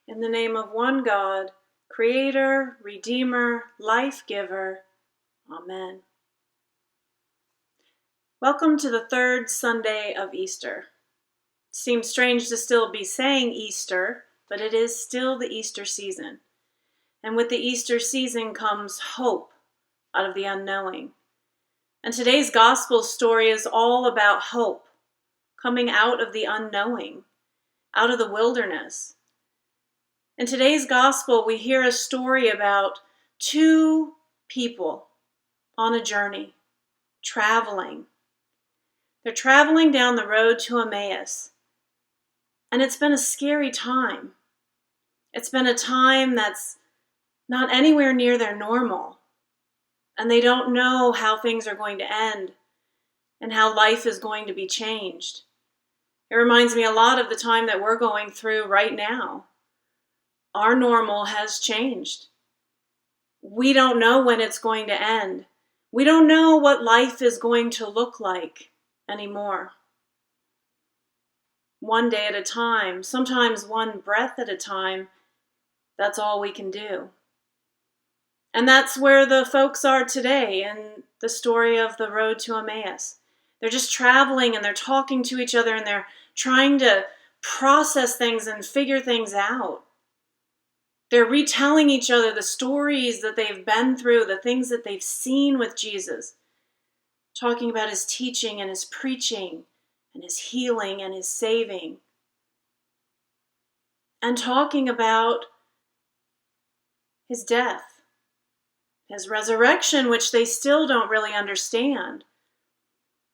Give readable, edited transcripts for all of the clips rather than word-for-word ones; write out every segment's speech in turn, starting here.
In the name of one God, Creator, Redeemer, Life-Giver. Amen. Welcome to the third Sunday of Easter. It seems strange to still be saying Easter, but it is still the Easter season. And with the Easter season comes hope out of the unknowing. And today's gospel story is all about hope, coming out of the unknowing, out of the wilderness. In today's gospel, we hear a story about two people on a journey, traveling. They're traveling down the road to Emmaus, and it's been a scary time. It's been a time that's not anywhere near their normal, and they don't know how things are going to end and how life is going to be changed. It reminds me a lot of the time that we're going through right now. Our normal has changed. We don't know when it's going to end. We don't know what life is going to look like anymore. One day at a time, sometimes one breath at a time, that's all we can do. And that's where the folks are today in the story of the road to Emmaus. They're just traveling and they're talking to each other and they're trying to process things and figure things out. They're retelling each other the stories that they've been through, the things that they've seen with Jesus, talking about his teaching and his preaching and his healing and his saving, and talking about his death, his resurrection, which they still don't really understand.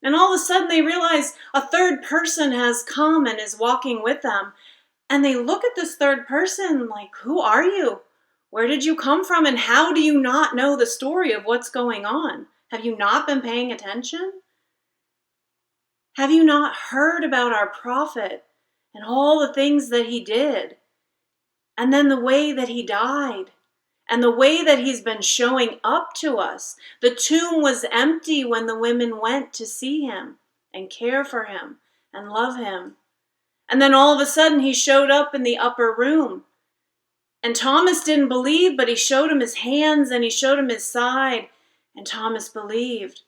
And all of a sudden they realize a third person has come and is walking with them. And they look at this third person like, who are you? Where did you come from? And how do you not know the story of what's going on? Have you not been paying attention? Have you not heard about our prophet and all the things that he did? And then the way that he died and the way that he's been showing up to us. The tomb was empty when the women went to see him and care for him and love him. And then all of a sudden he showed up in the upper room. And Thomas didn't believe, but he showed him his hands and he showed him his side. And Thomas believed.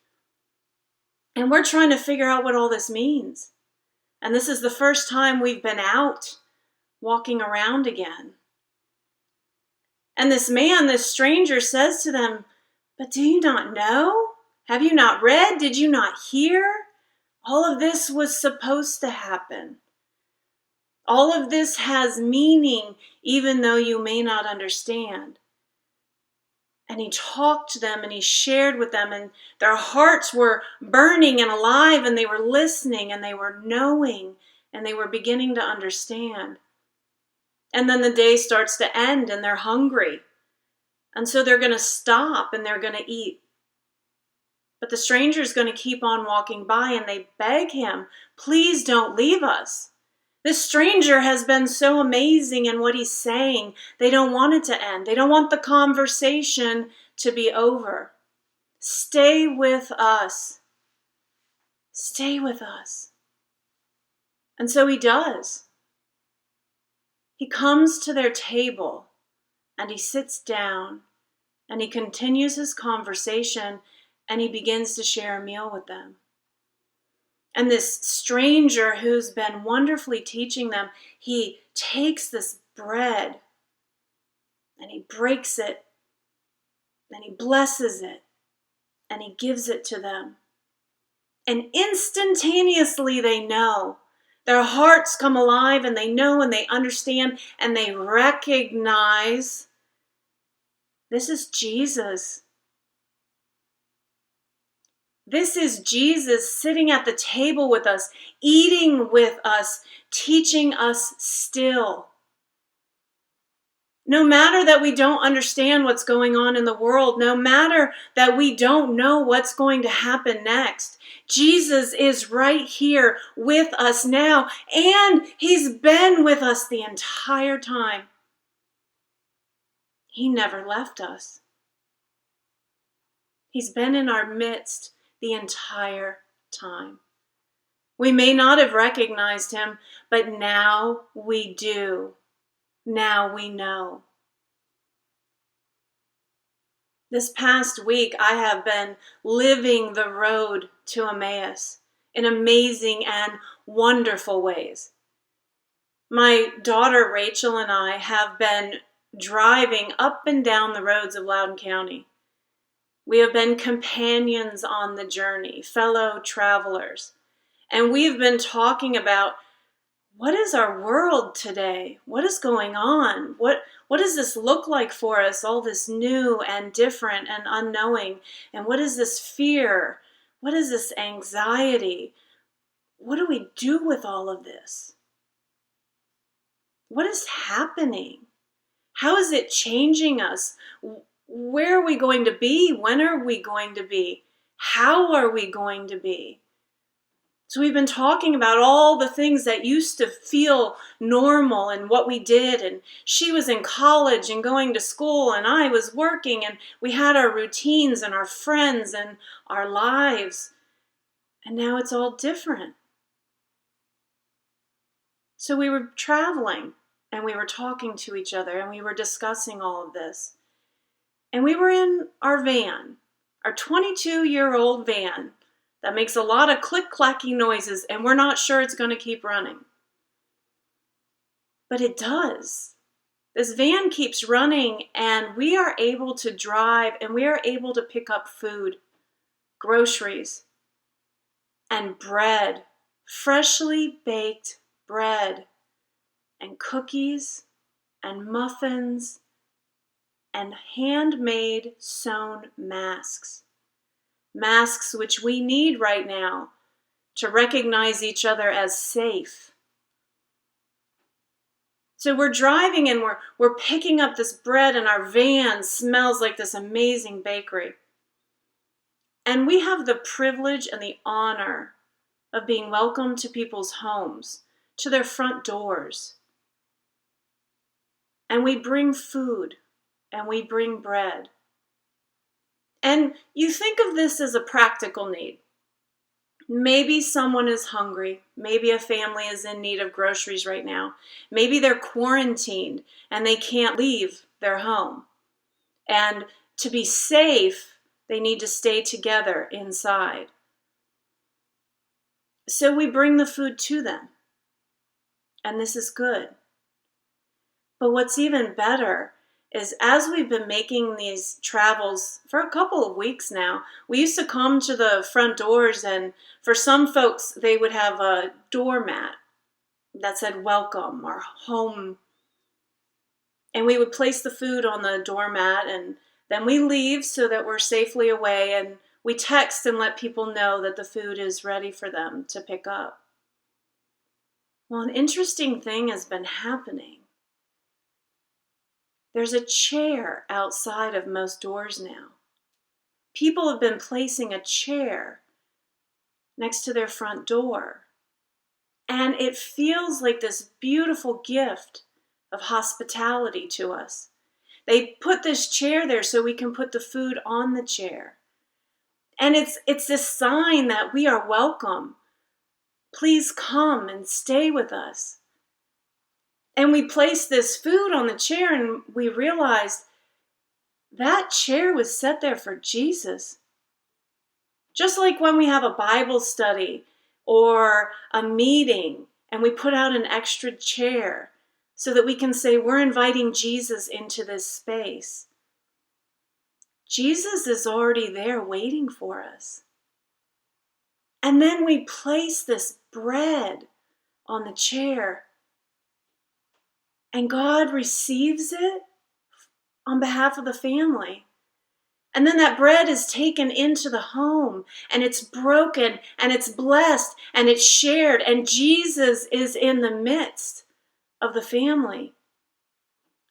And we're trying to figure out what all this means. And this is the first time we've been out walking around again. And this man, this stranger, says to them, "But do you not know? Have you not read? Did you not hear? All of this was supposed to happen. All of this has meaning, even though you may not understand." And he talked to them and he shared with them, and their hearts were burning and alive, and they were listening and they were knowing and they were beginning to understand. And then the day starts to end and they're hungry. And so they're going to stop and they're going to eat. But the stranger's going to keep on walking by, and they beg him, "Please don't leave us. This stranger has been so amazing in what he's saying." They don't want it to end. They don't want the conversation to be over. "Stay with us. Stay with us." And so he does. He comes to their table and he sits down and he continues his conversation and he begins to share a meal with them. And this stranger who's been wonderfully teaching them, he takes this bread and he breaks it and he blesses it and he gives it to them. And instantaneously they know. Their hearts come alive and they know and they understand and they recognize this is Jesus. This is Jesus sitting at the table with us, eating with us, teaching us still. No matter that we don't understand what's going on in the world, no matter that we don't know what's going to happen next, Jesus is right here with us now, and he's been with us the entire time. He never left us. He's been in our midst the entire time. We may not have recognized him, but now we do. Now we know. This past week, I have been living the road to Emmaus in amazing and wonderful ways. My daughter Rachel and I have been driving up and down the roads of Loudoun County. We have been companions on the journey, fellow travelers. And we've been talking about, what is our world today? What is going on? What does this look like for us? All this new and different and unknowing. And what is this fear? What is this anxiety? What do we do with all of this? What is happening? How is it changing us? Where are we going to be? When are we going to be? How are we going to be? So we've been talking about all the things that used to feel normal and what we did. And she was in college and going to school, and I was working, and we had our routines and our friends and our lives. And now it's all different. So we were traveling, and we were talking to each other, and we were discussing all of this. And we were in our van, our 22-year-old van, that makes a lot of click-clacky noises, and we're not sure it's going to keep running. But it does. This van keeps running, and we are able to drive, and we are able to pick up food, groceries, and bread, freshly baked bread, and cookies, and muffins, and handmade sewn masks. Masks which we need right now to recognize each other as safe. So we're driving and we're picking up this bread, and our van smells like this amazing bakery. And we have the privilege and the honor of being welcomed to people's homes, to their front doors. And we bring food and we bring bread. And you think of this as a practical need. Maybe someone is hungry. Maybe a family is in need of groceries right now. Maybe they're quarantined and they can't leave their home. And to be safe, they need to stay together inside. So we bring the food to them. And this is good. But what's even better is, as we've been making these travels for a couple of weeks now, we used to come to the front doors, and for some folks, they would have a doormat that said welcome or home. And we would place the food on the doormat, and then we leave so that we're safely away, and we text and let people know that the food is ready for them to pick up. Well, an interesting thing has been happening. There's a chair outside of most doors now. People have been placing a chair next to their front door. And it feels like this beautiful gift of hospitality to us. They put this chair there so we can put the food on the chair. And it's this sign that we are welcome. Please come and stay with us. And we placed this food on the chair, and we realized that chair was set there for Jesus. Just like when we have a Bible study or a meeting and we put out an extra chair so that we can say we're inviting Jesus into this space. Jesus is already there waiting for us. And then we place this bread on the chair, and God receives it on behalf of the family. And then that bread is taken into the home, and it's broken, and it's blessed, and it's shared, and Jesus is in the midst of the family.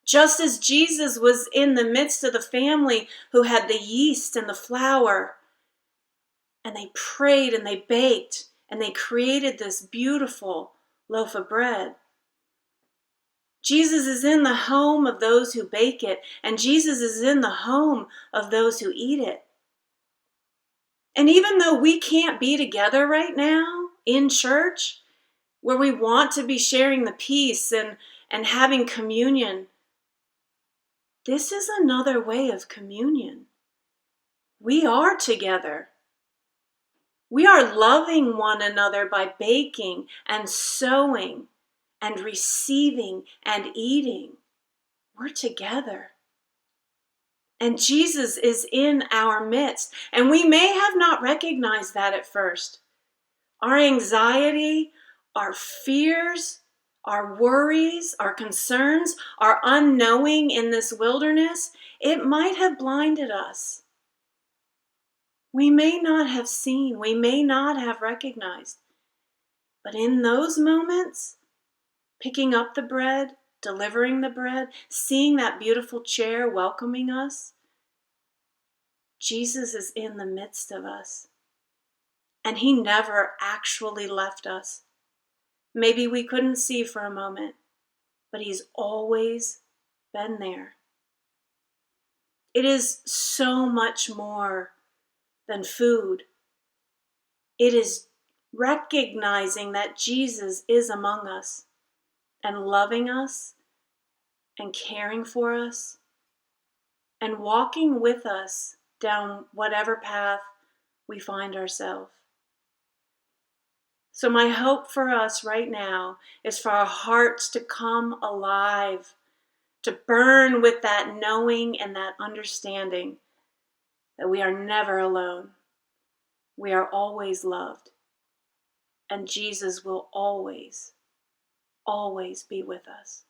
Just as Jesus was in the midst of the family who had the yeast and the flour, and they prayed and they baked, and they created this beautiful loaf of bread. Jesus is in the home of those who bake it, and Jesus is in the home of those who eat it. And even though we can't be together right now in church, where we want to be sharing the peace and having communion. This is another way of communion. We are together. We are loving one another by baking and sowing and receiving and eating. We're together. And Jesus is in our midst. And we may have not recognized that at first. Our anxiety, our fears, our worries, our concerns, our unknowing in this wilderness, it might have blinded us. We may not have seen, we may not have recognized. But in those moments, picking up the bread, delivering the bread, seeing that beautiful chair welcoming us, Jesus is in the midst of us. And he never actually left us. Maybe we couldn't see for a moment, but he's always been there. It is so much more than food. It is recognizing that Jesus is among us and loving us and caring for us and walking with us down whatever path we find ourselves. So my hope for us right now is for our hearts to come alive, to burn with that knowing and that understanding that we are never alone. We are always loved. And Jesus will always, always be with us.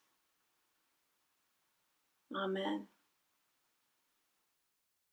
Amen.